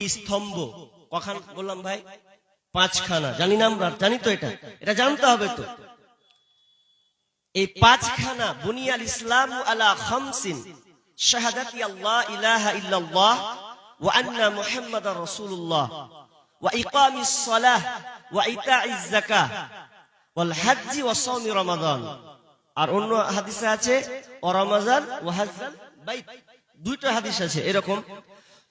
স্তম্ভ কখন বললাম ভাই? পাঁচখানা। জানি না আমরা? জানি তো, এটা জানতে হবে তো। এই পাঁচখানা বুনিয়াল ইসলাম আলা খামসিন শাহাদাতি আল্লাহ ইলাহা ইল্লাল্লাহ ওয়া আন্না মুহাম্মাদার রাসূলুল্লাহ ওয়া ইকামিস সালাহ ওয়া ইতাইজ যাকাহ ওয়াল হজ্জ ওয়া সাওম রমাদান। আর অন্য হাদিসে আছে ওয়া রমাজান ওয়া হজ্জাল বাইত। দুইটা হাদিস আছে এরকম।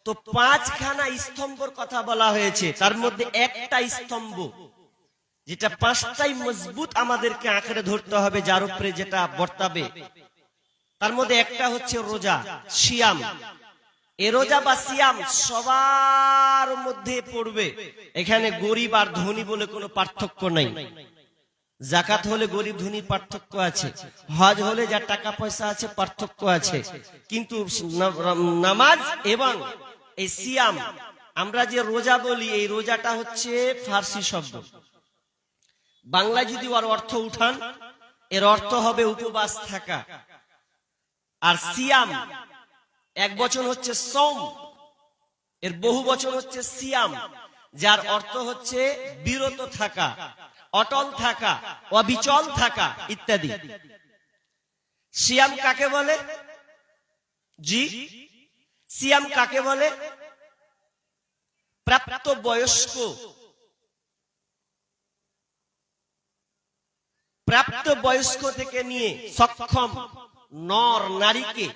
তো পাঁচখানা স্তম্ভের কথা বলা হয়েছে, তার মধ্যে একটা স্তম্ভ যেটা পাঁচটাই মজবুত আমাদেরকে আঁকড়ে ধরতে হবে, যার উপরে যেটা বর্তাবে, তার মধ্যে একটা হচ্ছে রোজা, সিয়াম। এ রোজা বা সিয়াম সবার মধ্যে পড়বে। এখানে গরিব আর ধনী বলে কোনো পার্থক্য নাই। যাকাত হলে গরিব ধনী পার্থক্য আছে, হজ হলে যার টাকা পয়সা আছে পার্থক্য আছে, কিন্তু নামাজ এবং এই সিয়াম, আমরা যে রোজা বলি, এই রোজাটা হচ্ছে ফার্সি শব্দ। বাংলা যদি ওর অর্থ উঠান, এর অর্থ হবে উপবাস থাকা। আর সিয়াম এক বচন হচ্ছে সৌম, এর বহু বচন হচ্ছে সিয়াম, যার অর্থ হচ্ছে বিরত থাকা, অটল থাকা, অবিচল থাকা ইত্যাদি। সিয়াম কাকে বলে? জি, সিয়াম কাকে বলে? প্রাপ্ত বয়স্ক, প্রাপ্ত বয়স্ক থেকে নিয়ে সক্ষম নর নারীকে,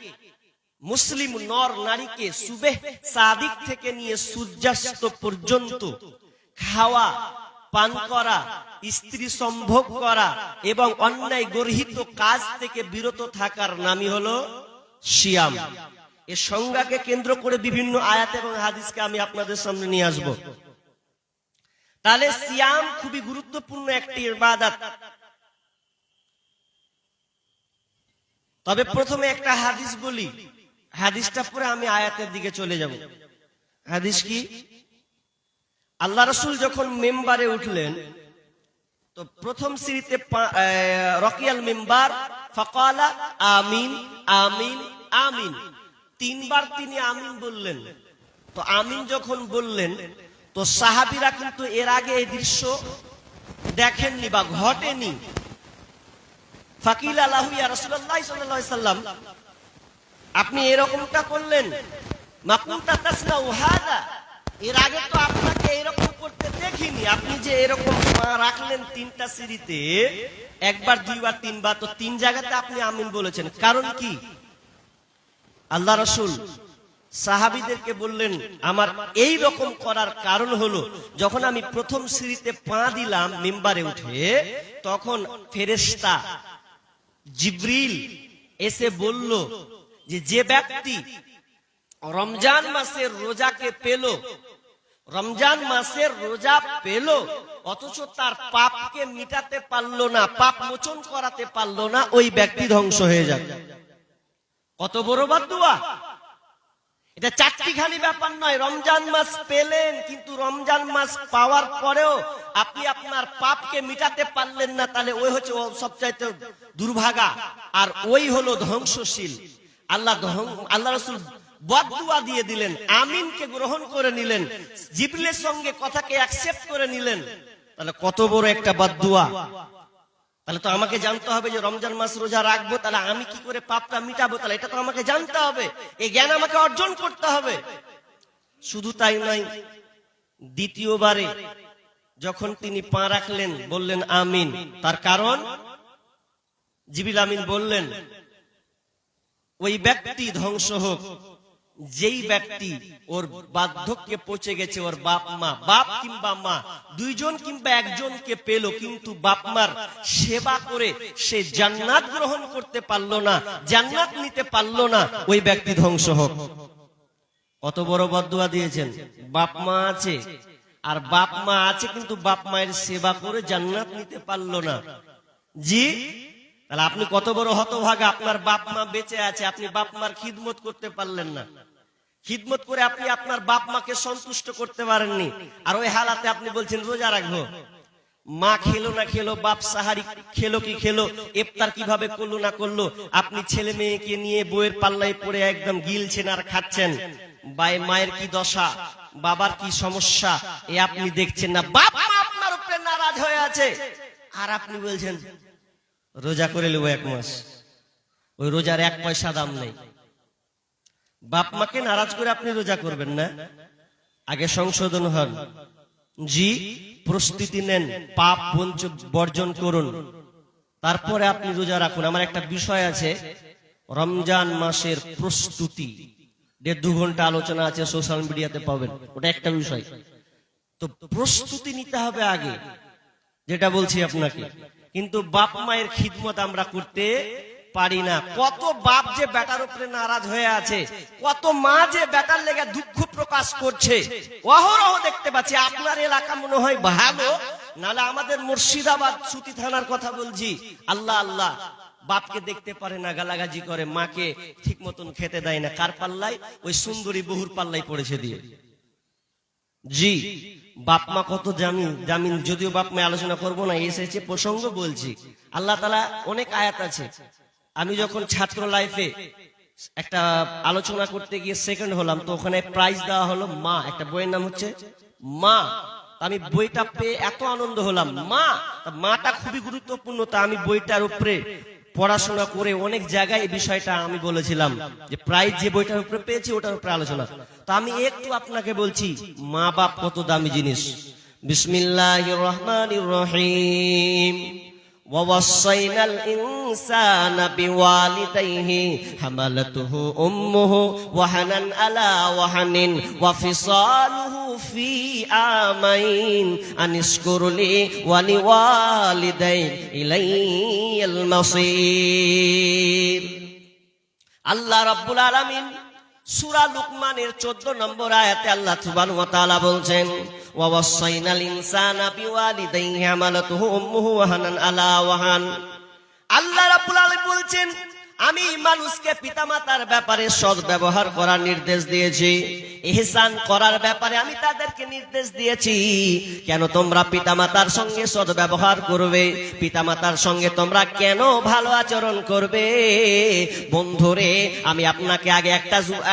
মুসলিম নর নারীকে সুবেহ সাদিক থেকে নিয়ে সূর্যাস্ত পর্যন্ত খাওয়া, পান করা, স্ত্রী সম্ভোগ করা এবং অন্যায় গর্হিত কাজ থেকে বিরত থাকার নামই হলো সিয়াম। এর সংজ্ঞাকে কেন্দ্র করে বিভিন্ন আয়াত এবং হাদিসকে আমি আপনাদের সামনে নিয়ে আসব। তাহলে সিয়াম খুবই গুরুত্বপূর্ণ একটি ইবাদত। তবে প্রথমে একটা হাদিস বলি, হাদিসটা পরে আমি আয়াতের দিকে চলে যাব। হাদিস কি? আল্লাহ রাসূল যখন মেম্বারে উঠলেন, তো প্রথম সিঁড়িতে রকিয়াল মেম্বার ফাকালা আমিন আমিন আমিন, তিনবার তিনি আমিন বললেন। তো আমিন যখন বললেন, তো সাহাবীরা কিন্তু এর আগে এই দৃশ্য দেখেননি বা ঘটেনি। ফাকিলা লাহু ইয়া রাসূলুল্লাহ সাল্লাল্লাহু আলাইহি সাল্লাম, আপনি এরকমটা করলেন, মা কুনতা তাসনাউ হাদা, এর আগে তো আপনাকে এরকম করতে দেখিনি। আপনি যে এরকম পা রাখলেন তিনটা সিঁড়িতে, একবার, দুইবার, তিনবার, তো তিন জায়গাতে আপনি আমিন বলেছেন, কারণ কি? আল্লাহ রাসূল সাহাবীদেরকে বললেন, আমার এই রকম করার কারণ হলো, যখন আমি প্রথম সিঁড়িতে পা দিলাম মিম্বারে উঠে, তখন ফেরেশতা জিবরিল এসে বলল যে ব্যক্তি রমজান মাসের রোজাকে পেল, রমজান মাসের রোজা পেল, অথচ তার পাপকে মিটাতে পারলো না, পাপ মোচন করাতে পারলো না, ওই ব্যক্তি ধ্বংস হয়ে যাবে। কত বড় বদদুয়া! এটা চারটিখানি ব্যাপার নয়। রমজান মাস পেলেন, কিন্তু রমজান মাস পাওয়ার পরেও আপনি আপনার পাপকে মিটাতে পারলেন না, তাহলে ওই হচ্ছে সবচাইতে দুর্ভাগা, আর ওই হলো ধ্বংসশীল। আল্লাহ রাসূল বদদুয়া দিয়ে দিলেন, আমিনকে গ্রহণ করে নিলেন, জিবরিলের সঙ্গে কথাকে অ্যাকসেপ্ট করে নিলেন। তাহলে কত বড় একটা বদদুয়া! তাহলে তো আমাকে জানতে হবে যে রমজান মাস রোজা রাখবো, তাহলে আমি কি করে পাপটা মিটাবো, তাহলে এটা তো আমাকে জানতে হবে, এই জ্ঞান আমাকে অর্জন করতে হবে। শুধু তাই নয়, দ্বিতীয়বারে যখন তিনি পা রাখলেন, বললেন আমিন, তার কারণ জিবরিল আমিন বললেন, ওই ব্যক্তি ধ্বংস হোক যেই ব্যক্তি ওর বার্ধক্যে পৌঁছে গেছে, ওর বাপ মা, বাপ কিংবা মা দুইজন কিংবা একজনকে পেল, কিন্তু বাপ মার সেবা করে সে জান্নাত গ্রহণ করতে পারলো না, জান্নাত নিতে পারলো না, ওই ব্যক্তি ধ্বংস হোক। কত বড় বদদুয়া দিয়েছেন! বাপ মা আছে, আর বাপ মা আছে কিন্তু বাপ মায়ের সেবা করে জান্নাত নিতে পারলো না। জি, তাহলে আপনি কত বড় হতভাগা! আপনার বাপ মা বেঁচে আছে, আপনি বাপ মার খিদমত করতে পারলেন না, খিদমত করে আপনি আপনার বাপ মাকে সন্তুষ্ট করতে পারেননি, আর ওই হালাতে আপনি বলছেন রোজা রাখবো। মা খেলো না খেলো, বাপ সাহারি খেলো কি খেলো, ইফতার কিভাবে করলো না করলো, আপনি ছেলে মেয়েকে নিয়ে বইয়ের পাল্লায় পড়ে একদম গিলছেন আর খাচ্ছেন। মায়ের কি দশা! বাবার কি সমস্যা এ আপনি দেখছেন না, বাপ মা আপনার উপরে নারাজ হয়ে আছে, আর আপনি বলছেন রোজা করে নেবো 1 মাস। ওই রোজার 1 পয়সা দাম নেই। বাপ মাকে নারাজ করে আপনি রোজা করবেন না। আগে সংশোধন হন, জি প্রস্তুতি নেন, পাপ বর্জন করুন, তারপরে আপনি রোজা রাখুন। আমার একটা বিষয় আছে, রমজান মাসের প্রস্তুতি, 1.5-2 ঘন্টা আলোচনা আছে, সোশ্যাল মিডিয়াতে পাবেন, ওটা একটা বিষয়। তো প্রস্তুতি নিতে হবে আগে, যেটা বলছি আপনাকে। কিন্তু বাপ মায়ের খিদমত আমরা করতে পারি না। কত বাপ যে বেটার উপরে নারাজ হয়ে আছে, কত মা যে বেটার লেগে দুঃখ প্রকাশ করছে, অহরহ দেখতে পাচ্ছি। আপনার এলাকা মনে হয় ভালো, নালে আমাদের মুর্শিদাবাদ সুতি থানার কথা বলছি, আল্লাহ আল্লাহ, বাপকে দেখতে পারে না, গালাগাজি করে, মাকে ঠিক মতন খেতে দেয় না। কার পাল্লাই? ওই সুন্দরী বহুর পাল্লাই পড়েছে দিয়ে। জি বাপ মা কত জামিন, যদিও বাপ মা আলোচনা করব না, এসেছে প্রসঙ্গ বলছি। আল্লাহ তাআলা অনেক আয়াত আছে। আমি যখন ছাত্র লাইফে একটা আলোচনা করতে গিয়ে সেকেন্ড হলাম, তো ওখানে প্রাইজ দেওয়া হলো মা, একটা বইয়ের নাম হচ্ছে মা। আমি বইটা পেয়ে এত আনন্দ হলাম, মাটা খুবই গুরুত্বপূর্ণ। তা আমি বইটার উপরে পড়াশোনা করে অনেক জায়গায় এই বিষয়টা আমি বলেছিলাম যে প্রাইজ যে বইটার উপরে পেয়েছি ওটার উপরে আলোচনা। তো আমি একটু আপনাকে বলছি মা বাপ কত দামি জিনিস। বিসমিল্লাহির রহমানির রহিম। ووصينا الإنسان بوالديه حملته أمه وهنا على وهن وفصاله في عامين أن اشكر لي ولوالديك إلي المصير। আল্লাহ রাব্বুল আলামিন সূরা লুকমানের 14 নম্বর আয়াতে আল্লাহ সুবহানাহু ওয়া তাআলা বলছেন, ওয়া ওয়াসাইনাল ইনসানা বিওয়ালিদাইহি হামালাতুহু উম্মুহু ওয়াহানান আলা ওয়াহান। আল্লাহ রাব্বুল আলামিন বলছেন, আমি মানুষকে পিতামাতার ব্যাপারে সৎ ব্যবহার করার নির্দেশ দিয়েছি, ইহসান করার ব্যাপারে আমি তাদেরকে নির্দেশ দিয়েছি। কেন তোমরা পিতামাতার সঙ্গে সৎ ব্যবহার করবে, পিতামাতার সঙ্গে তোমরা কেন ভালো আচরণ করবে। বন্ধুরে আমি আপনাকে আগে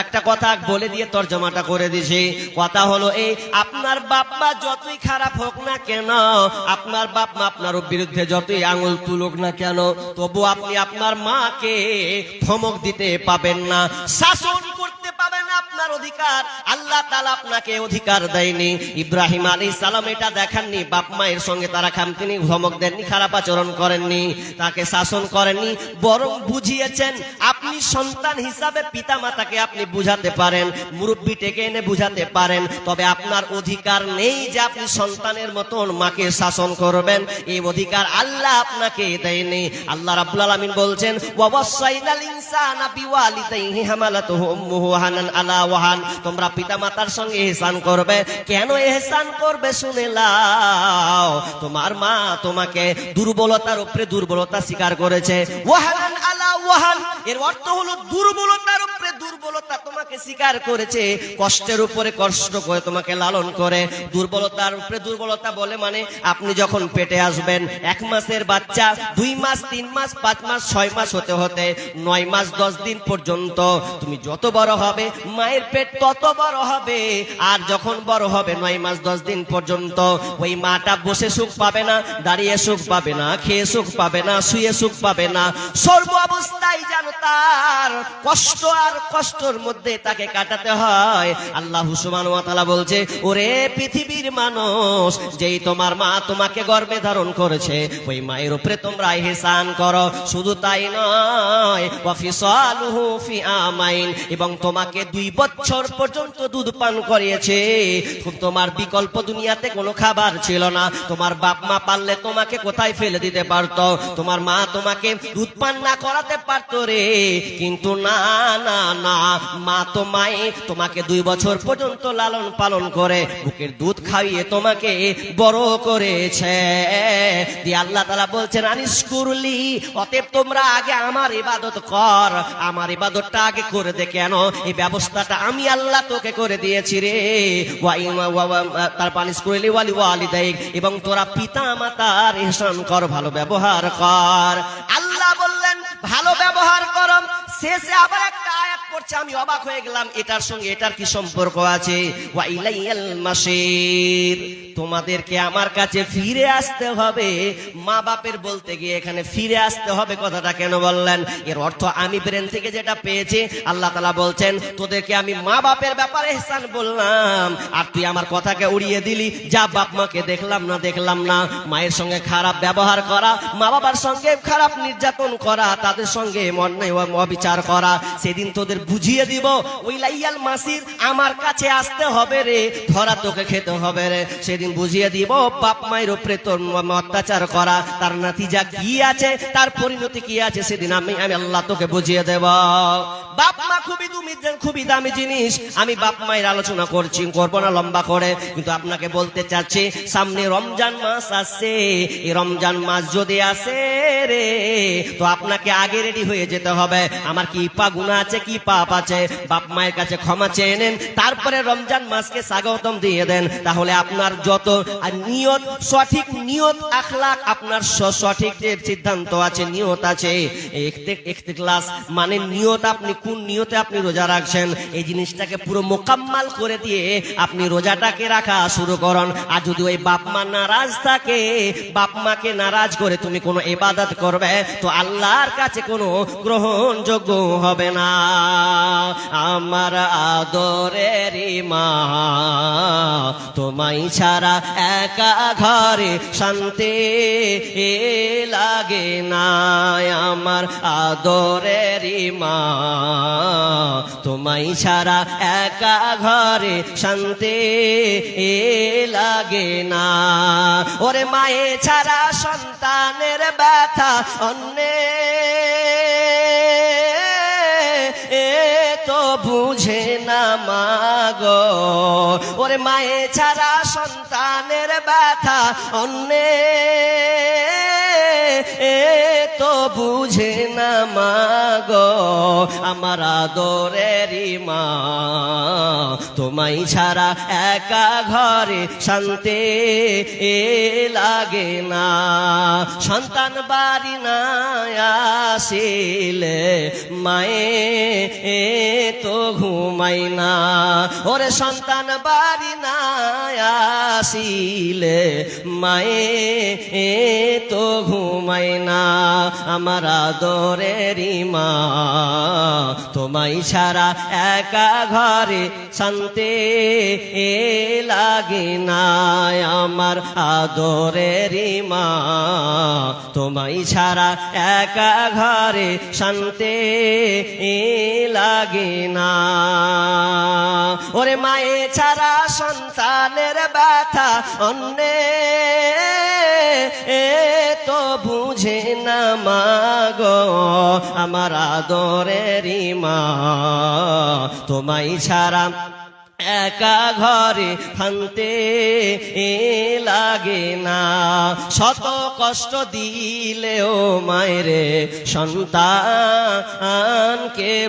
একটা কথা বলে দিয়ে তর্জমাটা করে দিছি। কথা হলো এই, আপনার বাপ মা যতই খারাপ হোক না কেন, আপনার বাপ মা আপনার বিরুদ্ধে যতই আঙুল তুলুক না কেন, তবু আপনি আপনার মাকে ধমক দিতে পাবেন না, শাসন করতে পাবেন না। আপনার অধিকার আল্লাহ তাআলা আপনাকে অধিকার দেয়নি। ইব্রাহিম আলাইহিস সালাম এটা দেখাননি, বাপ মায়ের সঙ্গে তারা তিনি ধমক দেননি, খারাপ আচরণ করেননি, তাকে শাসন করেননি, বরং বুঝিয়েছেন। আপনি সন্তান হিসাবে পিতা মাতাকে আপনি বুঝাতে পারেন, মুরব্বি ডেকে এনে বুঝাতে পারেন, তবে আপনার অধিকার নেই যে আপনি সন্তানের মতন মাকে শাসন করবেন। এই অধিকার আল্লাহ আপনাকে দেয়নি। আল্লাহ রাব্বুল আলামিন বলছেন, ওয়া ওয়াসাইনাল ইনসানা বিওয়ালিদাইহি হামালাতুহু উম্মুহু ওয়াহানান আলা ওয়াহান। তোমরা পিতামাতার সঙ্গে ইহসান করবে। কেন ইহসান করবে শুনে নাও। তোমার মা তোমাকে দুর্বলতার উপরে দুর্বলতা স্বীকার করেছে, ওয়াহানান আলা ওয়াহান, এর অর্থ হলো দুর্বলতার উপরে দুর্বলতা তোমাকে স্বীকার করেছে, কষ্টের উপরে কষ্ট করে তোমাকে লালন করে। দুর্বলতার উপরে দুর্বলতা বলে মানে আপনি যখন পেটে আসবেন, 1 মাসের বাচ্চা 2 মাস 3 মাস 5 মাস 6 মাস হতে হতে 9 মাস 10 দিন পর্যন্ত তুমি যত বড় হবে মায়ের পেট তত বড় হবে। আর যখন বড় হবে 9 মাস 10 দিন পর্যন্ত ওই মাটা বসে সুখ পাবে না, দাঁড়িয়ে সুখ পাবে না, খেয়ে সুখ পাবে না, শুয়ে সুখ পাবে না। সর্ব অবস্থায় যেন তার কষ্ট আর কষ্টর মধ্যে তাকে কাটাতে হয়। আল্লাহ সুবহানাহু ওয়া তাআলা বলছে, ওরে পৃথিবীর মানুষ, যেই তোমার মা তোমাকে গর্ভে ধারণ করেছে ওই মায়ের উপরে তোমরা ইহসান করো। শুধু তাই নয়, ওয়া ফিসালুহু ফি আমাইন, এবং তোমাকে 2 বছর পর্যন্ত দুধ পান করিয়েছে। তোমার বিকল্প দুনিয়াতে কোনো খাবার ছিল না। তোমার বাপ মা পারলে তোমাকে কোথায় ফেলে দিতে পারতো, তোমার মা তোমাকে দুধ পান না করাতে পারতো রে, কিন্তু না না না, মা তোমাকে 2 বছর পর্যন্ত লালন পালন করে বুকের দুধ খাইয়ে তোমাকে বড় করেছে। দিয়ে আল্লাহ তাআলা বলছেন, আনিশকুরলি, অতএব তোমরা আগে আমার ইবাদত কর। আমার ইবাদতটা আগে করে দে। কেন? এই ব্যবস্থাটা আমি আল্লাহ তোকে করে দিয়েছি রে। তার আনিশকুরলি ওয়ালি ওয়ালিদাইক, এবং তোরা পিতা মাতার ইহসান কর, ভালো ব্যবহার কর। আল্লাহ বললেন ভালো ব্যবহার করো। শেষে আবার একটা আয়াত করছে, আমি অবাক হয়ে গেলাম, এটার সঙ্গে এটার কি সম্পর্ক আছে? ওয়া ইলাইয়াল মাসির, তোমাদেরকে আমার কাছে ফিরে আসতে হবে। মা বাপের বলতে গিয়ে এখানে ফিরে আসতে হবে কথাটা কেন বললেন? এর অর্থ আমি ব্রেন থেকে যেটা পেয়েছি, আল্লাহ তাআলা বলছেন তোদেরকে আমি মা বাপের ব্যাপারে ইহসান বললাম, আর তুই আমার কথাকে উড়িয়ে দিলি। যা বাপ মাকে দেখলাম না, মায়ের সঙ্গে খারাপ ব্যবহার করা, মা বাবার সঙ্গে খারাপ নির্যাতন করা, তাদের সঙ্গে অন্যায় অবিচার করা, সেদিন তোদের বুঝিয়ে দিব। ওই লাইয়াল মাসির, আমার কাছে আসতে হবে রে, ধরা তোকে খেতে হবে রে, সেদিন বুঝিয়ে দিব বাপ মায়ের উপরে তোর অত্যাচার করা, তার নতিজা কি আছে, তার পরিণতি কি আছে, সেদিন আমি আল্লাহ তোকে বুঝিয়ে দেব। বাপ মা খুবই দামি জিনিস। আমি বাপ মায়ের আলোচনা করবো না লম্বা করে, কিন্তু আপনাকে বলতে চাচ্ছি সামনে রমজান মাস আসছে। এই রমজান মাস যদি আসে রে, তো আপনাকে আগে রেডি হয়ে যেতে হবে। আমার কি গুনাহ আছে, কি পাপ আছে, বাপ মায়ের কাছে ক্ষমা চেয়ে নেন, তারপরে রমজান মাসকে স্বাগতম দিয়ে দেন। তাহলে আপনার যত নিয়ত, সঠিক নিয়ত আখলাক, আপনার সঠিক যে সিদ্ধান্ত আছে, নিয়ত আছে, ইখতিলাস মানে নিয়ত, আপনি কোন নিয়তে আপনি রোজা রাখছেন, এই জিনিসটাকে পুরো মোকাম্মাল করে দিয়ে আপনি রোজাটাকে রাখা শুরু করুন। আর যদি ওই বাপ মা নারাজ থাকে, বাপ মাকে নারাজ করে তুমি কোনো ইবাদত করবে, তো আল্লাহর কাছে কোনো গ্রহণযোগ্য হবে না। আমার আদরের মা, তোমায় ছাড়া একা ঘরে শান্তি লাগে না। আমার আদরের মা, তোমায় ছাড়া একা ঘরে শান্তি লাগে না। ওরে মায়ে ছাড়া সন্তানের ব্যথা অন্যে তো বুঝে না মাগো। ওরে মায়ে ছাড়া সন্তানের ব্যথা অন্যে তো বুঝে না মাগো। আমার আদরের মা, তোমায় ছাড়া একা ঘরে শান্তি লাগে না। সন্তান বাড়ি না আসিলে মায়ে তো ঘুমাই না। ওরে সন্তান বাড়ি না আসিলে মায়ে তো ঘুমাই না। আমার আদরের মা, তোমায় ছাড়া একা ঘরে শান্তি লাগে না। আমার আদরের মা, তোমায় ছাড়া একা ঘরে শান্তি লাগে না। ওরে মায়ে ছাড়া সন্তানের ব্যথা অন্যে তো বুঝে না মাগো। আমার আদরের মা, তোমায় ছাড়া একা ঘরে শান্তি লাগে না। শত কষ্ট দিলেও মায়েরে সন্তানকে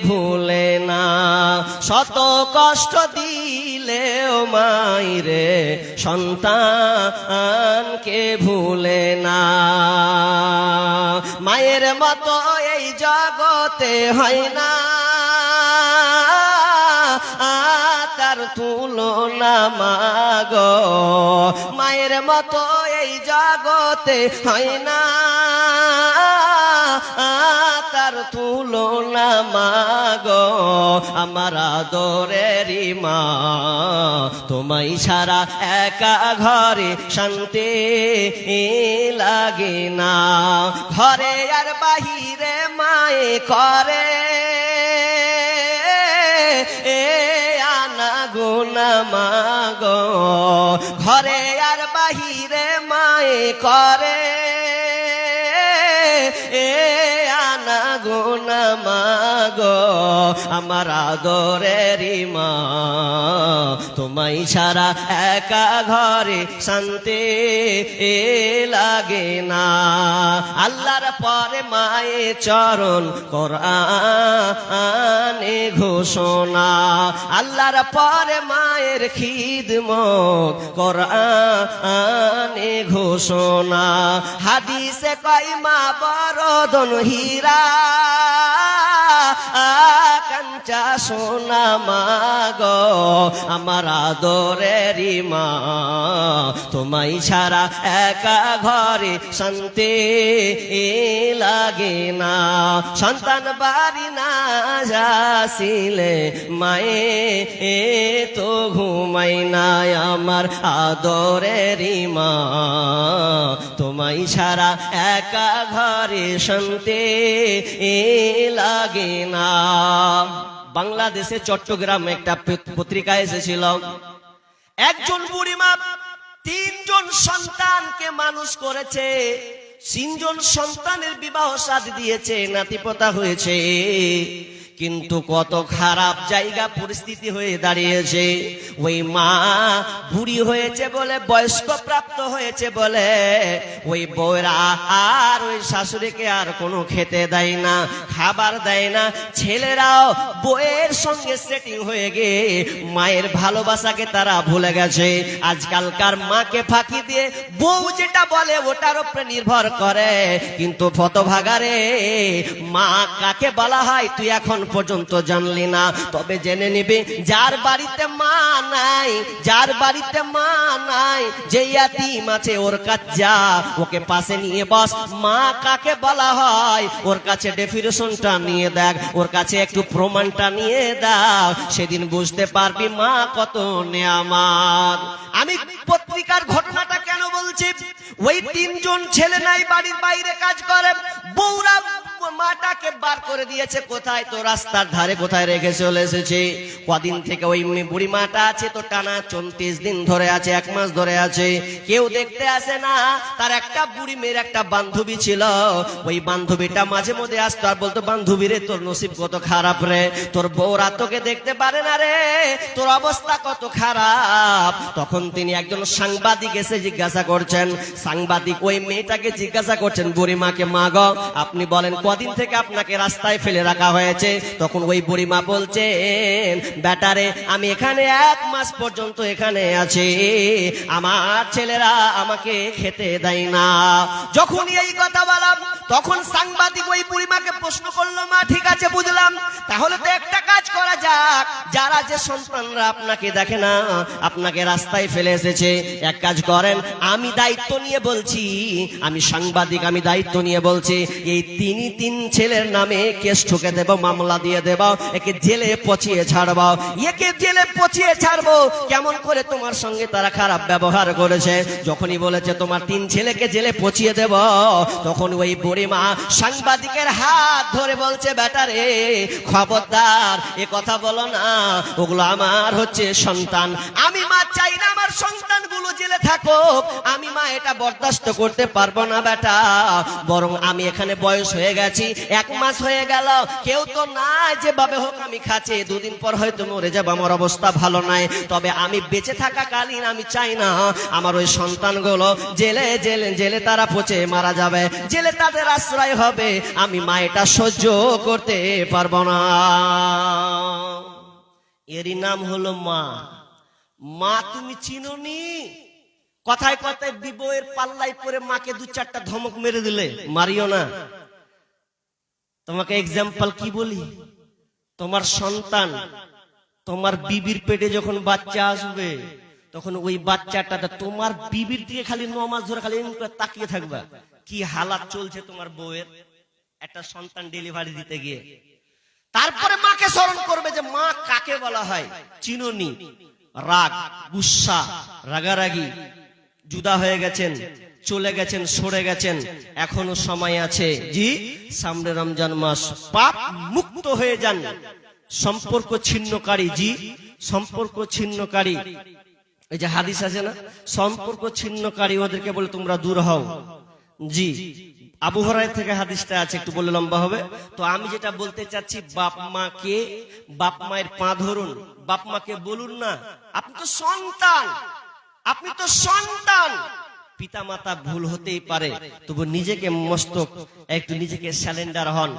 ভুলে না। শত কষ্ট দিলেও মায়েরে সন্তানকে ভুলে না। মায়ের মতো এই জগতে হয় না তার তুলনা মাগো। মায়ের মতো এই জগতে হয় না তার তুলনা মাগো। আমার আদরের মা, তোমায় ছাড়া একা ঘরে শান্তি লাগে না। ঘরে আর বাহিরে মায়ে করে আনা গুনা মাগো। ঘরে আর বাহিরে মায়ে করে আনা গুনা মাগো। আমার আদরের মা, তোমায় ছাড়া একা ঘরে শান্তি লাগে না। আল্লাহর পরে মায়ে চরণ কোরআনে ঘোষণা। আল্লাহর পরে মায়ের খিদমত কোরআনে ঘোষণা। হাদিসে কয় মা বড় ধন হীরা কাঞ্চা সোনা মা গো আমার আদরেরই মা, তোমায় ছাড়া একা ঘরে শান্তি লাগে না। সন্তান বাড়ি না যাসিলে মায়ে তো ঘুমাই না, আমার আদরেরই মা, তোমায় ছাড়া একা ঘরে শান্তি লাগে না। বাংলাদেশে চট্টগ্রামে একটা পত্রিকা এসেছিল, একজন বুড়িমা 3 জন সন্তানকে মানুষ করেছে, 3 জন সন্তানের বিবাহ শাদী দিয়েছে, নাতিপোতা হয়েছে, কিন্তু কত খারাপ জায়গা পরিস্থিতি হয়ে দাঁড়িয়েছে। ওই মা বুড়ি হয়েছে বলে, বয়স্ক প্রাপ্ত হয়েছে বলে, ওই বউরা আর ওই শাশুড়িকে আর কোনো খেতে দেয় না, খাবার দেয় না। ছেলেরাও বউয়ের সঙ্গে সেটিং হয়ে গিয়ে মায়ের ভালোবাসাকে তারা ভুলে গেছে। আজকালকার মাকে ফাঁকি দিয়ে বউ যেটা বলে ওটার উপরে নির্ভর করে। কিন্তু ফতভাগারে মা কাকে বলা হয় তুই এখন পর্যন্ত জানলি না, তবে জেনে নিবি যার বাড়িতে মা নাই, যার বাড়িতে মা নাই, যে ইয়াতিম আছে ওর কাছে যা, ওকে পাশে নিয়ে বস, মা কাকে বলা হয় ওর কাছে ডেফিনেশনটা নিয়ে দেখ, ওর কাছে একটু প্রমাণটা নিয়ে দাও, সেদিন বুঝতে পারবি মা কত নেয়ামত। আমি পত্রিকার ঘটনাটা কেন বলছি, ওই 3 জন ছেলে নাই, বাড়ির বাইরে কাজ করে, বউরা মাটাকে বার করে দিয়েছে কোথায়, তো রাস্তার ধারে কোথায় রেখে চলে এসেছে। কদিন থেকে ওই বুড়ি মাটা আছে তো টানা 34 দিন ধরে আছে, 1 মাস ধরে আছে, কেউ দেখতে আসে না। তার একটা বুড়ি মেয়ের একটা বান্ধবী ছিল, ওই বান্ধবীটা মাঝে মধ্যে আসতো আর বলতো, বান্ধবী রে তোর নসিব কত খারাপ রে, তোর বউরা তোকে দেখতে পারে না রে, তোর অবস্থা কত খারাপ। তখন তিনি একজন সাংবাদিক এসে জিজ্ঞাসা করছেন, সাংবাদিক ওই মেয়েটাকে জিজ্ঞাসা করছেন, বুড়ি মাকে, মা গো আপনি বলেন কদিন থেকে আপনাকে রাস্তায় ফেলে রাখা হয়েছে? তখন ওই বুড়ি মা বলছেন, বেটারে আমি এখানে 1 মাস পর্যন্ত এখানে আছি, আমার ছেলেরা আমাকে খেতে দেয় না। যখন এই কথা বললাম তখন সাংবাদিক ওই বুড়ি মাকে প্রশ্ন করলো, মা ঠিক আছে বুঝলাম, তাহলে তো একটা কাজ করা যাক, যারা যে সন্তানরা আপনাকে দেখে না, আপনাকে রাস্তায় ফেলে এসেছে, এক কাজ করেন, আমি দায়িত্ব নিয়ে বলছি, আমি সাংবাদিক, আমি দায়িত্ব নিয়ে বলছি, এই 3 ছেলের নামে কেস ঠুকে দেব, মামলা দিয়ে দেব, একে জেলে পচিয়ে ছাড়বো, একে জেলে পচিয়ে ছাড়বো। কেমন করে তোমার সঙ্গে তারা খারাপ ব্যবহার করেছে। যখনই বলেছে তোমার 3 ছেলেকে জেলে পচিয়ে দেব, তখন ওই বুড়ি মা সাংবাদিকের হাত ধরে বলছে, বেটারে খবরদার এ কথা বলো না, ওগুলো আমার হচ্ছে সন্তান, আমি মা চাই না আমার সন্তানগুলো জেলে থাকুক, আমি মা এটা বরদাস্ত করতে পারবো না বেটা, বরং আমি এখানে বয়স হয়ে গেছি, 1 মাস হয়ে গেল, কেউ তো নাই, যেভাবে হোক আমি খাচ্ছি, 2 দিন পর হয়তো মরে যাব, আমার অবস্থা ভালো নাই, তবে আমি বেঁচে থাকা কালীন আমি চাই না আমার ওই সন্তানগুলো জেলে জেলে জেলে তারা পচে মারা যাবে, জেলে তাদের আশ্রয় হবে, আমি মা এটা সহ্য করতে পারবো না। এরই নাম হলো মা। মা তুমি চিনোনি? কথায় কথায় বিবয়ের পাল্লাই পরে মাকে 2-4টা ধমক মেরে দিলে, মারিও না। তোমাকে এক্সাম্পল কি বলি, তোমার সন্তান তোমার বিবির পেটে যখন বাচ্চা আসবে, তখন ওই বাচ্চাটা তোমার বিবির দিকে খালি 9 মাস ধরে খালি তাকিয়ে থাকবা, কি হালাত চলছে তোমার বউয়ের, একটা সন্তান ডেলিভারি দিতে গিয়ে। তারপরে মাকে স্মরণ করবে যে মা কাকে বলা হয়, চিনোনি? রাগ, গুসা, রাগারাগি, জুদা হয়ে গেছেন, চলে গেছেন, সরে গেছেন, এখনো সময় আছে, জি সামনে রমজান মাস, পাপ মুক্ত হয়ে যান। সম্পর্ক ছিন্নকারী, জি সম্পর্ক ছিন্নকারী, এই যে হাদিস আছে না, সম্পর্ক ছিন্নকারী ওদেরকে বলে তোমরা দূর হও, জি আবু হুরায়রা থেকে হাদিসটা আছে, একটু বলে লম্বা হবে। তো আমি যেটা বলতে চাচ্ছি, বাপ মাকে, বাপ মায়ের পা ধরুন, বাপ মাকে বলুন না আপনি তো সন্তান, আপনি তো সন্তান। পিতা মাতা ভুল হতেই পারে, তবু নিজেকে মস্তক একটু নিজেকে স্যালেন্ডার হন,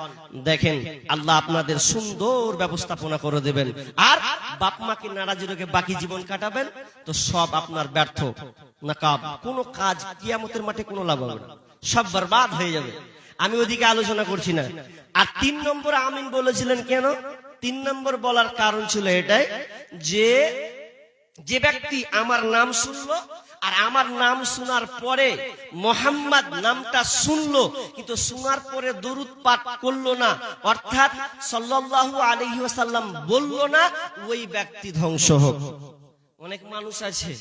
দেখেন আল্লাহ আপনাদের সুন্দর ব্যবস্থাপনা করে দেবেন। আর বাপ মাকে নারাজি রেখে বাকি জীবন কাটাবেন তো সব আপনার ব্যর্থ, নাকাব, কোনো কাজ কিয়ামতের মাঠে কোনো লাভ হবে না, সব বরবাদ হয়ে যাবে। আমি ওদিকে আলোচনা করছি না। আর 3 নম্বর আমিন বলেছিলেন কেন? 3 নম্বর বলার কারণ ছিল এটাই যে যে ব্যক্তি আমার নাম শুনলো আর আমার নাম শোনার পরে মোহাম্মদ নামটা শুনলো কিন্তু শোনার পরে দরুদ পাঠ করলো না, অর্থাৎ সাল্লাল্লাহু আলাইহি ওয়াসাল্লাম বললো না, ওই ব্যক্তি ধ্বংস হোক। অনেক মানুষ আছে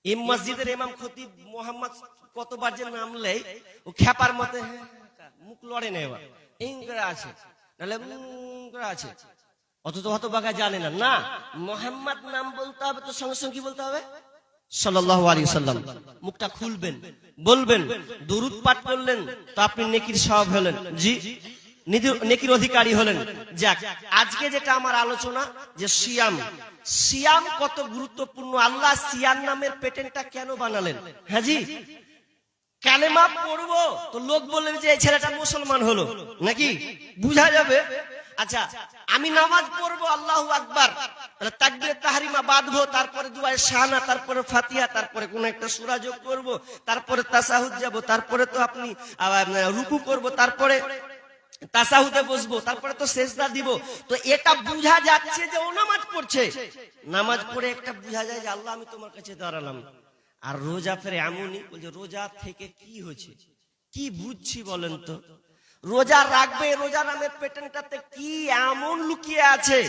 এই মসজিদের ইমাম খতিব মোহাম্মদ কতবার যে নামলেই ও খেপার মতে মুখ লড়ে না, এবার ইংরা আছে নাহলে আছে, অত তো হতভাগা জানে না। না, মোহাম্মদ নাম বলতে হবে তো সঙ্গে সঙ্গে কি বলতে হবে? সাল্লাল্লাহু আলাইহি ওয়াসাল্লাম। মুখটা খুলবেন, বলবেন, দরুদ পাঠ করলেন তো আপনি নেকির সওয়াব হলেন, জি নেকির অধিকারী হলেন। যাক, আজকে যেটা আমার আলোচনা যে সিয়াম, সিয়াম কত গুরুত্বপূর্ণ, আল্লাহ সিয়াম নামের পেটেন্টটা কেন বানালেন? হ্যাঁ জি, কালেমা পড়বো তো লোক বললেন যে এই ছেলেটা মুসলমান হলো নাকি, বুঝা যাবে। আচ্ছা, আমি নামাজ পড়বো আল্লাহু আকবার, তাহলে তাকবীরে তাহরিমা বাঁধবো, তারপরে দুআয়ে শাহানা, তারপরে ফাতিহা, তারপরে কোন একটা সূরা যোগ করব, তারপরে তাশাহুদ যাব, তারপরে তো আপনি রুকু করব, তারপরে তাশাহুদে বসবো, তারপরে তো সিজদা দিব। তো এটা বুঝা যাচ্ছে যে ও নামাজ পড়ছে। নামাজ পড়ে একটা বুঝা যায় যে আল্লাহ আমি তোমার কাছে দাঁড়ালাম। আর রোজা ফের এমনই, বলছে রোজা থেকে কি হয়েছে, কি বুঝছি বলেন তো? রোজা রাখবে, রোজা নামের পেটেন্টটাতে কি এমন লুকিয়ে আছে?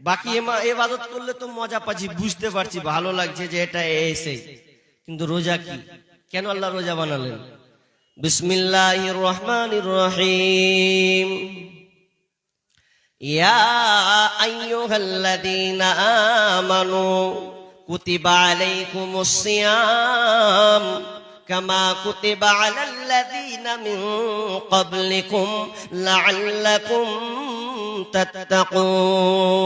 বাকি ইবাদত করলে তো মজা পাচ্ছি, বুঝতে পারছি, ভালো লাগছে যে এটা এসে, কিন্তু রোজা কি, কেন আল্লাহ রোজা বানালেন? বিসমিল্লাহির রহমানির রহিম। ইয়া আইয়ুহাল্লাযীনা আমানু কুতিবা আলাইকুমুস সিয়াম কামা কুতিবা আলাল্লাযীনা মিন ক্বাবলিকুম লাআল্লাকুম তাত্তাকুন।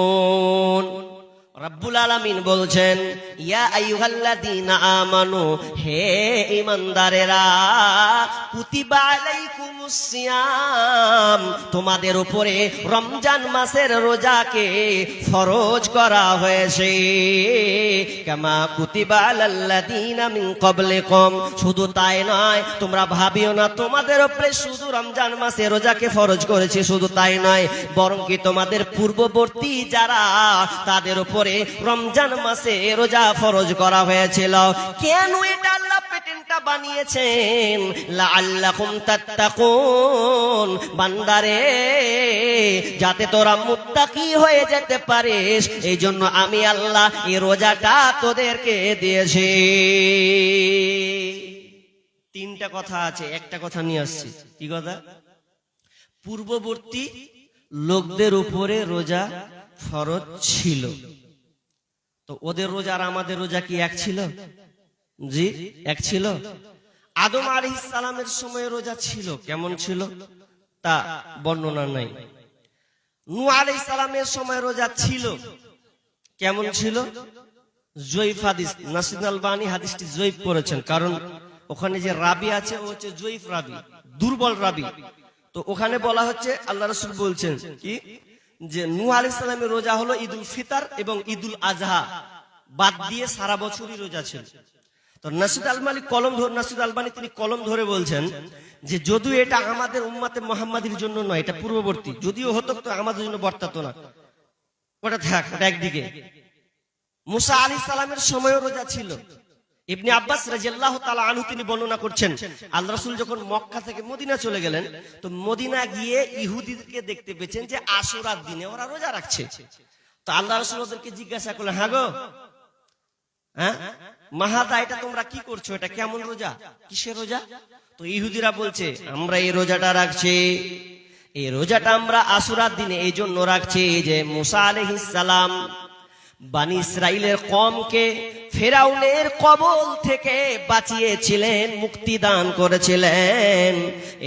রব্বুল আলামিন বলছেন, ইয়া আইয়ুহাল্লাযীনা আমানু, হে ঈমানদারেরা, কুতিবা আলাইকুমুস সিয়াম, তোমাদের উপরে রমজান মাসের রোজাকে ফরজ করা হয়েছে। কামা কুতিবা আলাল্লাযীনা মিন ক্বাবলিকুম, শুধু তাই নয়, তোমরা ভাবিও না তোমাদের উপরে শুধু রমজান মাসে রোজাকে ফরজ করেছে, শুধু তাই নয়, বরং কি তোমাদের পূর্ববর্তী যারা তাদের উপরে রমজান মাসে রোজা ফরজ করা হয়েছিল। কেন এটা আল্লাহ পেটেন্টটা বানিয়েছেন? লাআল্লাকুম তাত্তাকুন, বান্দারে যাতে তোরা মুত্তাকি হয়ে যেতে পারিস, এই জন্য আমি আল্লাহ এই রোজাটা তোদেরকে দিয়েছি। 3টা কথা আছে, একটা কথা নিয়ে আসছি। কি কথা? পূর্ববর্তী লোকদের উপরে রোজা ফরজ ছিল, তো ওদের রোজা আর আমাদের রোজা কি এক ছিল? জি, এক ছিল। আদম আলাইহিস সালামের সময় রোজা ছিল, কেমন ছিল তা বর্ণনা নাই। নূহ আলাইহিস সালামের সময় রোজা ছিল, কেমন ছিল? জয়ীফ হাদিস, নাসির আলবানী হাদিসটি জয়ীফ করেছেন, কারণ ওখানে যে রাবি আছে ও হচ্ছে জয়ীফ রাবি, দুর্বল রাবি। তো ওখানে বলা হচ্ছে, আল্লাহ রাসূল বলছেন কি যে নূহ আলাইহিস সালামের রোজা হলো ঈদুল ফিতর এবং ঈদুল আজহা বাদ দিয়ে সারা বছরই রোজা ছিল। তো নাসির আলবানী তিনি কলম ধরে বলছেন যে যদিও এটা আমাদের উম্মতে মুহাম্মাদির জন্য নয়, এটা পূর্ববর্তী, যদিও হতো তো আমাদের জন্য বর্তাতো না, ওটা থাক, ওটা একদিকে। মুসা আলাইহিস সালামের সময়ও রোজা ছিল। ইবনে আব্বাস রাদিয়াল্লাহু তাআলা আনহু তিনি বর্ণনা করছেন, আল্লাহ রাসূল যখন মক্কা থেকে মদিনা চলে গেলেন, তো মদিনা গিয়ে ইহুদিদেরকে দেখতে পেয়েছেন যে আশুরার দিনে ওরা রোজা রাখছে। তো আল্লাহ রাসূল ওদেরকে জিজ্ঞাসা করলেন, হ্যাঁ গো, হ্যাঁ মাহাদা, এটা তোমরা কি করছো, এটা কেমন রোজা, কিসের রোজা? তো ইহুদিরা বলছে, আমরা এই রোজাটা রাখছি, এই রোজাটা আমরা আশুরার দিনে এই জন্য রাখছি যে মুসা আলাইহিস সালাম বানি ইসরাইলের কওমকে ফেরাউনের কবল থেকে বাঁচিয়েছিলেন, মুক্তি দান করেছিলেন।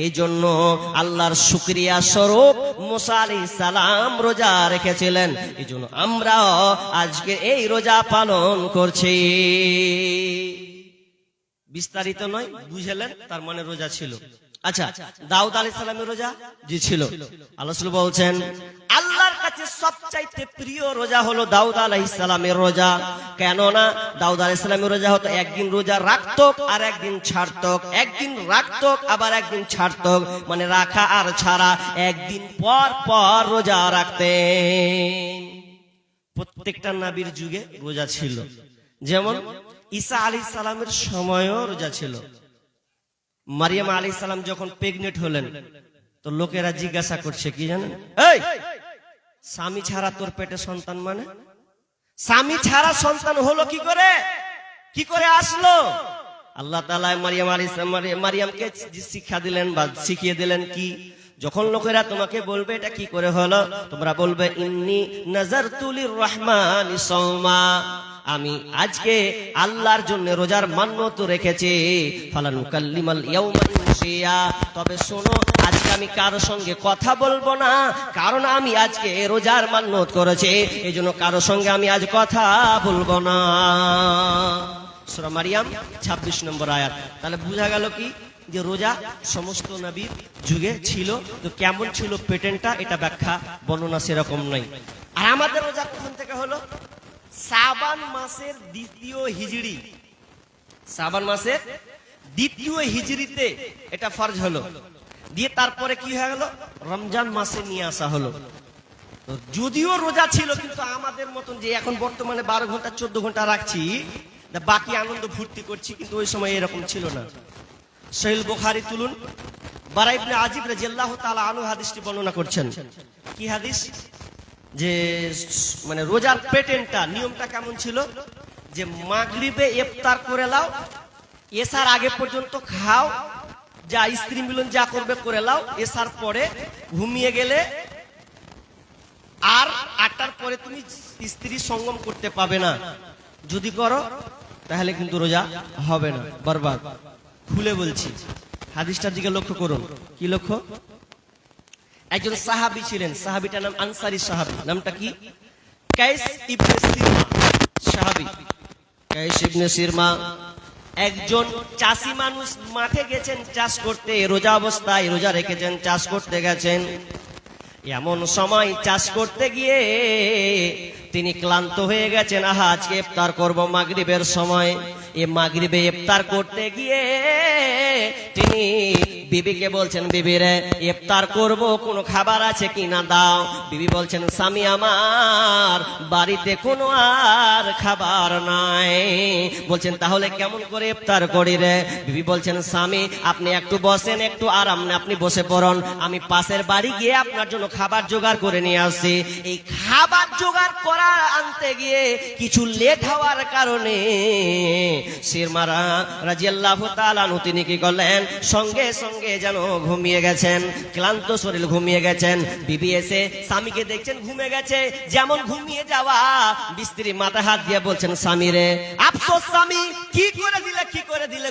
এই জন্য আল্লাহর শুকরিয়া স্বরূপ মুসা আলাইহিস সালাম রোজা রেখেছিলেন। এই জন্য আমরা আজকে এই রোজা পালন করছি। বিস্তারিত নয়, বুঝলেন? তার মানে রোজা ছিল। আচ্ছা, দাউদ আলাইহিস সালামের রোজা জি ছিল। আল্লাহ রাসূল বলছেন আল্লাহর কাছে সবচাইতে প্রিয় রোজা হলো দাউদ আলাইহিস সালামের রোজা। কেননা দাউদ আলাইহিস সালামের রোজা হতো একদিন রোজা রাখতো আর একদিন ছাড়তো, একদিন রাখতো আবার একদিন ছাড়তো, মানে রাখা আর ছাড়া একদিন পর পর রোজা রাখতেন। প্রত্যেকটা নবীর যুগে রোজা ছিল। যেমন ঈসা আলাইহিস সালামের সময়ও রোজা ছিল। মারিয়াম আলাইহিস সালাম যখন প্রেগনেন্ট হলেন তো লোকেরা জিজ্ঞাসা করছে কি জানেন, এই স্বামী ছাড়া তোর পেটে সন্তান, মানে স্বামী ছাড়া সন্তান হলো কি করে আসলো? আল্লাহ তাআলা মারিয়াম আলাইহিস সালাম মারিয়ামকে শিক্ষা দিলেন বা শিখিয়ে দিলেন কি, যখন লোকেরা তোমাকে বলবে এটা কি করে হলো, তোমরা বলবে ইন্নী নাযারতু লির-রাহমানি সাওমা, আমি আজকে আল্লাহর জন্য রোজার মান্যত রেখেছি। ফালানুকাল্লিমাল ইয়াউমা ইনসিয়া, তবে শোনো আজকে আমি কারো সঙ্গে কথা বলবো না, কারণ আমি আজকে রোজার মান্যত করেছি, এজন্য কারো সঙ্গে আমি আজ কথা বলবো না। সূরা মারিয়াম 26 নম্বর আয়াত। তাহলে বোঝা গেল কি যে রোজা সমস্ত নবীর যুগে ছিল। তো কেমন ছিল প্যাটার্নটা, এটা ব্যাখ্যা বর্ণনা সেরকম নাই। আর আমাদের রোজা কখন থেকে হলো? শাবান মাসের দ্বিতীয় হিজরি, শাবান মাসের দ্বিতীয় হিজরিতে এটা ফরজ হলো। দিয়ে তারপরে কি হয়ে গেল, রমজান মাসে নিয়ে আসা হলো। যদিও রোজা ছিল, কিন্তু আমাদের মতন যে এখন বর্তমানে 12 ঘন্টা 14 ঘন্টা রাখছি, বাকি আনন্দ ফুর্তি করছি, কিন্তু ওই সময় এরকম ছিল না। সহিহ বুখারী তুলুন, বারা ইবনে আজিব রাদিয়াল্লাহু তাআলা আনহু হাদিসটি বর্ণনা করছেন। কি হাদিস? যে মানে রোজার প্যাটার্নটা, নিয়মটা কেমন ছিল, যে মাগরিবে ইফতার করে নাও, এশার আগে পর্যন্ত খাও, যা স্ত্রী মিলন যা করবে করে নাও, এশার পরে ঘুমিয়ে গেলে আর 8টার পরে তুমি স্ত্রী সঙ্গম করতে পাবে না, যদি করো তাহলে কিন্তু রোজা হবে না, বরবাদ। খুলে বলছি, হাদিসটার দিকে লক্ষ্য করুন। কি লক্ষ্য? একজন সাহাবী ছিলেন, সাহাবীটার নাম আনসারী সাহাবী। নামটা কি? কাইস ইবনে সিরমা সাহাবী। কাইস ইবনে সিরমা একজন চাষি মানুষ, মাঠে গেছেন চাষ করতে, রোজা অবস্থায় রোজা রেখেছেন, চাষ করতে গেছেন। এমন সময় চাষ করতে গিয়ে তিনি ক্লান্ত হয়ে গেছেন। আহা, আজকে ইফতার করব মাগরিবের সময়। এই মাগরিবে ইফতার করতে গিয়ে তিনি বিবিকে বলছেন, বিবি রে ইফতার করব, কোনো খাবার আছে কিনা দাও। বিবি বলছেন, স্বামী আমার বাড়িতে কোনো আর খাবার নাই। বলছেন, তাহলে কেমন করে ইফতার করি রে? বিবি বলছেন, স্বামী আপনি একটু বসেন, একটু আরাম নেন, আপনি বসে পড়ুন, আমি পাশের বাড়ি গিয়ে আপনার জন্য খাবার জোগাড় করে নিয়ে আসছি। এই খাবার জোগাড় করা আনতে গিয়ে কিছু লেট হওয়ার কারণে সিরমা রাদিয়াল্লাহু তাআলা আনহু তিনি কি করলেন, সঙ্গে সঙ্গে যেন ঘুমিয়ে গেছেন, ক্লান্ত শরীর ঘুমিয়ে গেছেন। বিবি এসে স্বামীকে দেখছেন ঘুমিয়ে গেছে, যেমন ঘুমিয়ে যাওয়া স্ত্রী মাথা হাত দিয়ে বলছেন, স্বামী রে আফসোস, স্বামী কি করে দিলে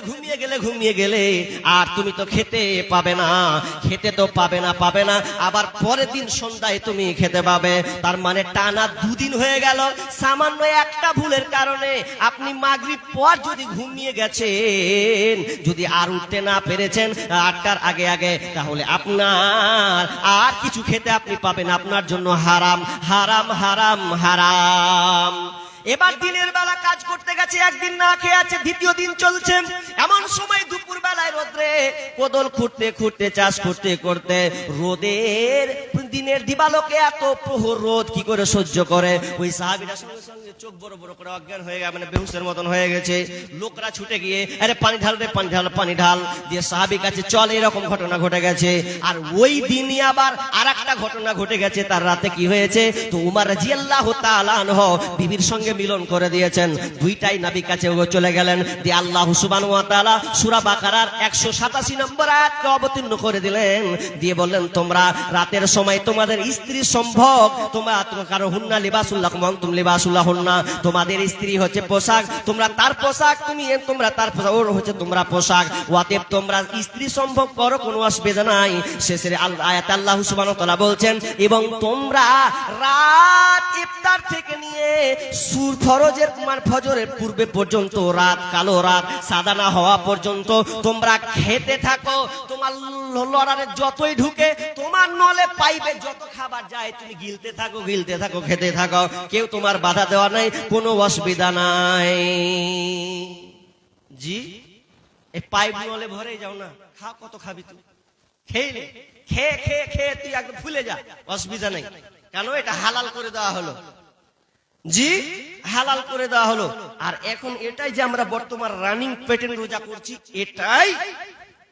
ঘুমিয়ে গেলে, আর তুমি তো খেতে পাবে না, খেতে তো পাবে না, আবার পরের দিন সন্ধ্যায় তুমি খেতে পাবে। তার মানে টানা 2 দিন হয়ে গেল। সামান্য একটা ভুলের কারণে আপনি মাগরিব পর যদি ঘুমিয়ে গেছেন, যদি আর উঠতে না পেরেছেন 8টার আগে, তাহলে আপনার আর কিছু খেতে আপনি পাবেন, আপনার জন্য হারাম হারাম হারাম হারাম। এবার দিনের বেলা কাজ করতে গেছে, একদিন না খেয়ে আছে, দ্বিতীয় দিন চলছে। এমন সময় দুপুর বেলায় রোদ্রে কোদল খুঁড়তে চাষ করতে রোদের দিনের দিবালোকে এত প্রহর রোদ কি করে সহ্য করে? ওই সাহাবীরা সঙ্গে সঙ্গে চোখ বড় বড় করে অজ্ঞান হয়ে গেছে, মানে বেহুশের মতন হয়ে গেছে। লোকরা ছুটে গিয়ে, আরে পানি ঢাল রে, পানি ঢাল দিয়ে সাহাবীর কাছে চল, এরকম ঘটনা ঘটে গেছে। আর ওই দিনই আবার আরেকটা ঘটনা ঘটে গেছে। তার রাতে কি হয়েছে, তো উমর রাদিয়াল্লাহু তাআলা আনহু বিবির সঙ্গে মিলন করে দিয়েছেন। দুইটাই নবীর কাছে চলে গেলেন, দিয়ে আল্লাহ সুবহানাহু ওয়া তাআলা সূরা বাকারার 187 নম্বর আয়াতকে অবতীর্ণ করে দিলেন, দিয়ে বললেন, তোমরা রাতের সময় তোমাদের স্ত্রী সম্ভব, তোমরা কারো হুন্না লিবাসুল লাকুম ওয়া আনতুম লিবাসুল লাহুন্না, তোমাদের স্ত্রী হচ্ছে পোশাক, তোমরা তার পোশাক, তোমরা তার পোশাক, ওর হচ্ছে তোমরা পোশাক। অতএব তোমরা স্ত্রী সম্ভব করো, কোনো অসুবিধা নাই। শেষের আয়াতে আল্লাহ সুবহানাহু ওয়া তাআলা বলছেন, এবং তোমরা রাত ইফতার থেকে নিয়ে ফরজের ফজরের পূর্বে পর্যন্ত, রাত কালো রাত সাদা না হওয়া পর্যন্ত তোমরা খেতে থাকো। তোমার লড়ারে যতই ঢুকে, তোমার নলে পাইবে যত খাবার যায়, তুমি গিলতে থাকো, গিলতে থাকো, খেতে থাকো। কেউ তোমার বাধা দেওয়া নাই, কোনো অসুবিধা নাই। জি, এই পাইপ নলে ভরে যাও না, খা, কত খাবি তুই, খেয়ে নে, খেয়ে খেয়ে খেয়ে তুই একদম ফুলে যা, অসুবিধা নেই। কেন? এটা হালাল করে দেওয়া হলো। জি, হালাল করে দেওয়া হলো। আর এখন এটাই যে আমরা বর্তমান রানিং পেটেন্ট রোজা করছি, এটাই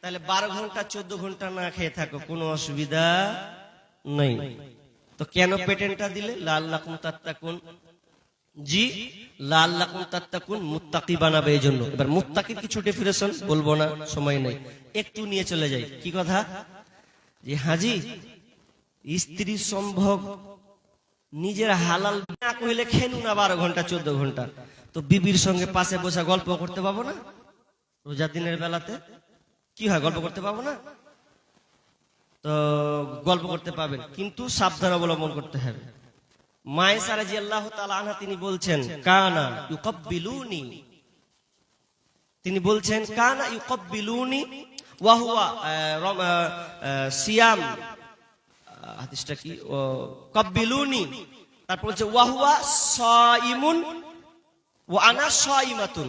তাহলে 12 ঘন্টা 14 ঘন্টা না খেয়ে থাকো, কোনো অসুবিধা নেই। তো কেন পেটেন্টটা দিলে? লাআল্লাকুম তাত্তাকুন। জি, লাআল্লাকুম তাত্তাকুন, মুত্তাকি বানাবে এই জন্য। এবার মুত্তাকির কিছু ডেফিনেশন বলবো না, সময় নেই, একটু নিয়ে চলে যাই। কি কথা? যে হাজি, স্ত্রী সম্ভব নিজের হালাল না কইলে খেনু না 12 ঘন্টা 14 ঘন্টা, তো বিবির সঙ্গে পাশে বসে গল্প করতে পাবো না? রোজা দিনের বেলাতে কি হয়, গল্প করতে পাবো না? তো গল্প করতে পাবেন, কিন্তু সাবধান অবলম্বন করতে হবে। মায়েশা রাদিয়াল্লাহু তাআলা আনহা তিনি বলছেন, কানা ইউকাব্বিলুনি, তিনি বলছেন কানা ইউকাব্বিলুনি ওয়া হুয়া সিয়াম, হাদিসটা কি, কাব্বিলুনি, তারপর বলছে ওয়া হুয়া সাইমুন ওয়া আনা সাইমাতুন।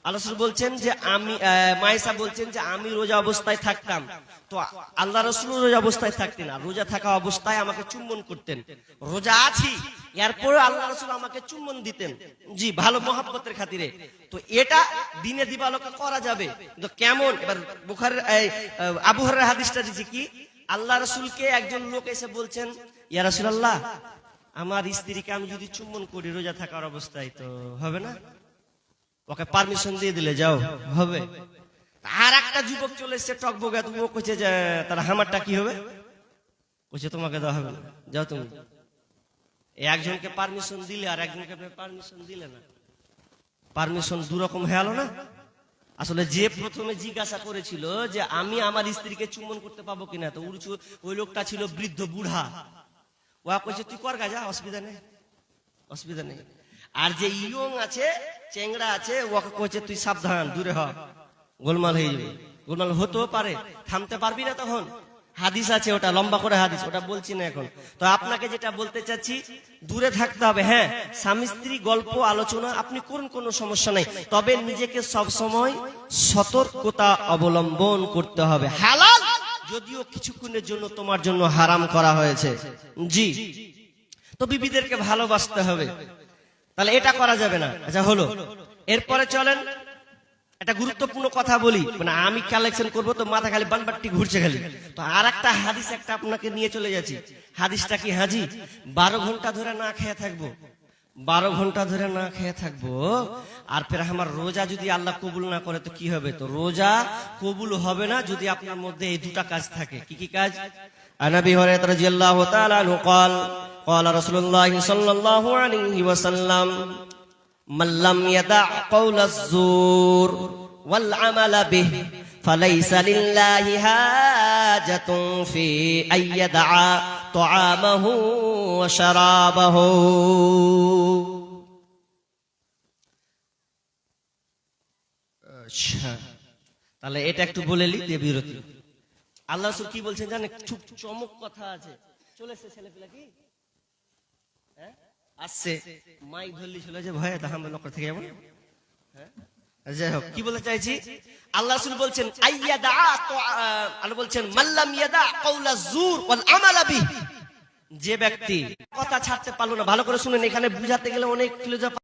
আল্লাহ রাসূল বলছেন যে আমি, মায়েশা বলছেন যে আমি রোজা অবস্থায় থাকতাম, তো আল্লাহ রাসূল রোজা অবস্থায় থাকতেন, আর রোজা থাকা অবস্থায় আমাকে চুম্বন করতেন। রোজা আছি, এরপরে আল্লাহ রাসূল আমাকে চুম্বন দিতেন, জি, ভালো মহব্বতের খাতিরে। তো এটা দিনে দিবালোকে করা যাবে, কিন্তু কেমন? এবার বুখারীর আবু হুরায়রার হাদিসটা দিছি কি, আল্লাহ রাসূলকে একজন লোক এসে বলছেন, ইয়া রাসূলুল্লাহ, আমার স্ত্রীকে আমি যদি চুম্বন করি রোজা থাকার অবস্থায়, তো হবে না? ওকে পারমিশন দিয়ে দিলে যাও, হবে? আর একটা যুবক চলে এসেছে টকবগা, তুমি ও কইছে যে তার হামারটা কি হবে? কইছে তোমাকে দেওয়া হবে না, যাও তুমি। একজনকে পারমিশন দিলে আর একজনকে পারমিশন দিলে না, পারমিশন দুরকম হয়ে গেল না? আসলে যে প্রথমে জিজ্ঞাসা করেছিল যে আমি আমার স্ত্রীকে চুম্বন করতে পাবো কিনা, তো ওই লোকটা ছিল বৃদ্ধ বুড়া, ও কইছে তুই কর গা, যা, অসুবিধা নেই, অসুবিধা নেই। আর যে ইয়ং আছে, চেংড়া আছে, ওকে কইছে তুই সাবধান, দূরে হ, গোলমাল হয়ে যাবে। গোলমাল হতেও পারে, থামতে পারবি না তখন। হাদিস আছে, ওটা লম্বা করে হাদিস, ওটা বলছি না এখন। তো আপনাকে যেটা বলতে চাচ্ছি, দূরে থাকতে হবে। হ্যাঁ, স্বামী স্ত্রী গল্প আলোচনা আপনি করুন, কোনো সমস্যা নাই, তবে নিজেকে সব সময় সতর্কতা অবলম্বন করতে হবে। হালাল যদিও কিছুক্ষণের জন্য তোমার জন্য হারাম করা হয়েছে, জি, তো বিবিদেরকে ভালোবাসতে হবে, তাহলে এটা করা যাবে না। আচ্ছা, হলো। এরপরে চলেন একটা গুরুত্বপূর্ণ কথা বলি, মানে আমি কালেকশন করবো তো মাথা খালি বানবাট্টি ঘুরছে খালি। তো আর একটা হাদিস একটা আপনাকে নিয়ে চলে যাচ্ছি। হাদিসটা কি, হাজি 12 ঘন্টা ধরে না খেয়ে থাকবো, 12 ঘন্টা ধরে না খেয়ে থাকবো, আর ফের আমার রোজা যদি আল্লাহ কবুল না করে তো কি হবে? তো রোজা কবুল হবে না যদি আপনার মধ্যে এই দুটা কাজ থাকে। কি কি কাজ? আন আবি হুরায়রা রাদিয়াল্লাহু তাআলা আনহু قال قال رسول الله صلى الله عليه وسلم من لم يدع قول الزور والعمل به فليس لله حاجة في أن يدع طعامه وشرابه। তাহলে এটা একটু বলে লি দিয়ে বিরতি। আল্লাহ রাসূল কি বলছেন জানেন? খুব চমক কথা আছে। চলে এসেছে ছেলেপিলা, কি আসছে, মাইক ধরলি চলে যে ভয়ে তাহলে নকর থেকে যাবো। যাই হোক, কি বলতে চাইছি, আল্লাহ রাসূল বলছেন আইয়াদা, আল্লাহ বলছেন মাল্লাম ইয়াদা কাউলা যুর ওয়াল আমালা বিহি, যে ব্যক্তি কথা ছাড়তে পারলো না। ভালো করে শুনেন, এখানে বুঝাতে গেলে অনেক ফিলোসফি